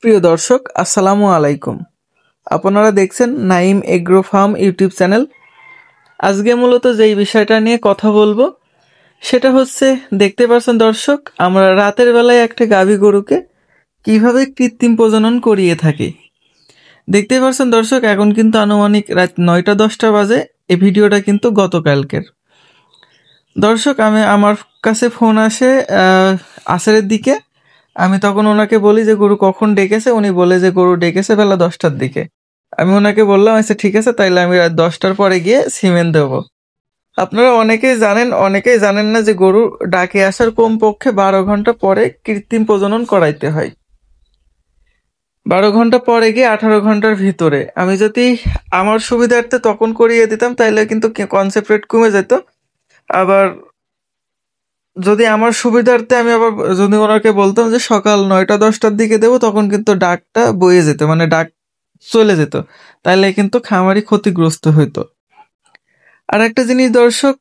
প্রিয় দর্শক, আসসালামু আলাইকুম। আপনারা দেখছেন Naim agro farm YouTube channel. আজকে মূলত যেই বিষয়টা নিয়ে কথা বলবো সেটা হচ্ছে, দেখতে পাচ্ছেন দর্শক, আমরা রাতের বেলায় একটা গাভী গরুকে কিভাবে কৃত্রিম প্রজনন করিয়ে থাকি। দেখতে পাচ্ছেন দর্শক, এখন কিন্তু আনুমানিক রাত 9টা-10টা বাজে। এই ভিডিওটা কিন্তু গতকালকের। দর্শক, আমার কাছে ফোন আসে আসরের দিকে। আমি তখন ওনাকে বলি যে গরু কখন ডেকেছে। উনি বলে যে গরু ডেকেছে বেলা 10টার দিকে। আমি ওনাকে বললাম, আচ্ছা ঠিক আছে, তাইলে আমি রাত 10টার পরে গিয়ে সিমেন্ট দেবো। আপনারা অনেকেই জানেন না যে গরু ডাকে আসার কমপক্ষে 12 ঘন্টা পরে কৃত্রিম প্রজনন করাইতে হয়। 12 ঘন্টা পরে গিয়ে 18 ঘন্টার ভিতরে আমি যদি আমার সুবিধার্থে তখন করিয়ে দিতাম তাইলে কিন্তু কনসেপ্ট রেট কমে যেত। আবার যদি আমার সুবিধার্থে আমি আবার যদি ওনাকে বলতাম যে সকাল 9টা-10টার দিকে দেবো, তখন কিন্তু ডাকটা বয়ে যেত, মানে ডাক চলে যেত। তাইলে কিন্তু খামারি ক্ষতিগ্রস্ত হইতো। আর একটা জিনিস দর্শক,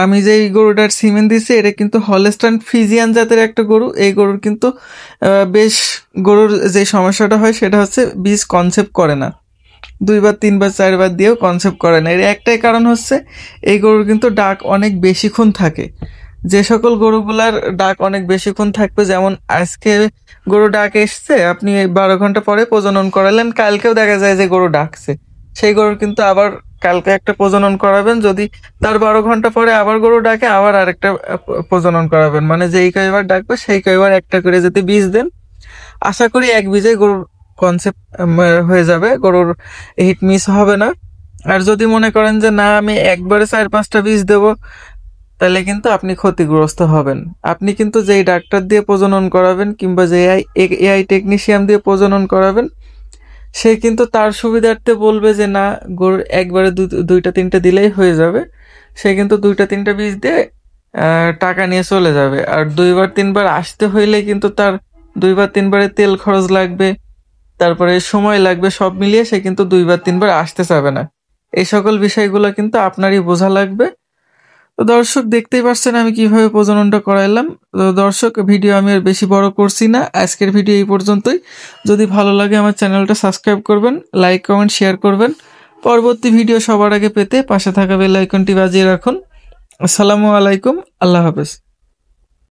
আমি যে এই গরুটার সিমেন্ট দিছি, এটা কিন্তু হলস্টাইন ফ্রিজিয়ান জাতের একটা গরু। এই গরুর কিন্তু বেশ গরুর যে সমস্যাটা হয় সেটা হচ্ছে বীজ কনসেপ্ট করে না। 2বার 3বার 4বার দিয়েও কনসেপ্ট করে না। এর একটাই কারণ হচ্ছে এই গরুর কিন্তু ডাক অনেক বেশিক্ষণ থাকে। যে সকল গরুগুলার ডাক অনেক বেশিক্ষণ থাকবে, যেমন আজকে গরু ডাক এসছে, আপনি 12 ঘন্টা পরে প্রজনন করালেন, কালকেও দেখা যায় যে গরু ডাকছে, সেই গরুর কিন্তু আবার কালকে একটা প্রজনন করাবেন। যদি তার 12 ঘন্টা পরে আবার গরু ডাকে, আবার আরেকটা প্রজনন করাবেন। মানে যেই কয়বার ডাকবে সেই কয়বার একটা করে যদি বীজ দেন, আশা করি এক বীজে গরুর কনসেপ্ট হয়ে যাবে, গরুর হিট মিস হবে না। আর যদি মনে করেন যে না, আমি একবারে 4-5টা বীজ দেবো, তাহলে কিন্তু আপনি ক্ষতিগ্রস্ত হবেন। আপনি কিন্তু যেই ডাক্তার দিয়ে প্রজনন করাবেন কিংবা যে এআই টেকনিশিয়ান দিয়ে প্রজনন করাবেন, সে কিন্তু তার সুবিধার্থে বলবে যে না, গরুর একবারে 2টা-3টা দিলেই হয়ে যাবে। সে কিন্তু 2টা-3টা বীজ দিয়ে টাকা নিয়ে চলে যাবে। আর 2বার 3বার আসতে হইলে কিন্তু তার 2বার 3বারে তেল খরচ লাগবে, তারপরে সময় লাগবে, সব মিলিয়ে সে কিন্তু 2বার 3বার আসতে চাবে না। এই সকল বিষয়গুলো কিন্তু আপনারই বোঝা লাগবে। তো দর্শক, দেখতেই পাচ্ছেন আমি কিভাবে প্রজননটা করাইলাম। তো দর্শক, ভিডিও আমি আর বেশি বড় করছি না, আজকের ভিডিও এই পর্যন্তই। যদি ভালো লাগে আমার চ্যানেলটা সাবস্ক্রাইব করবেন, লাইক কমেন্ট শেয়ার করবেন। পরবর্তী ভিডিও সবার আগে পেতে পাশে থাকা বেল আইকনটি বাজিয়ে রাখুন। আসসালামু আলাইকুম, আল্লাহ হাফেজ।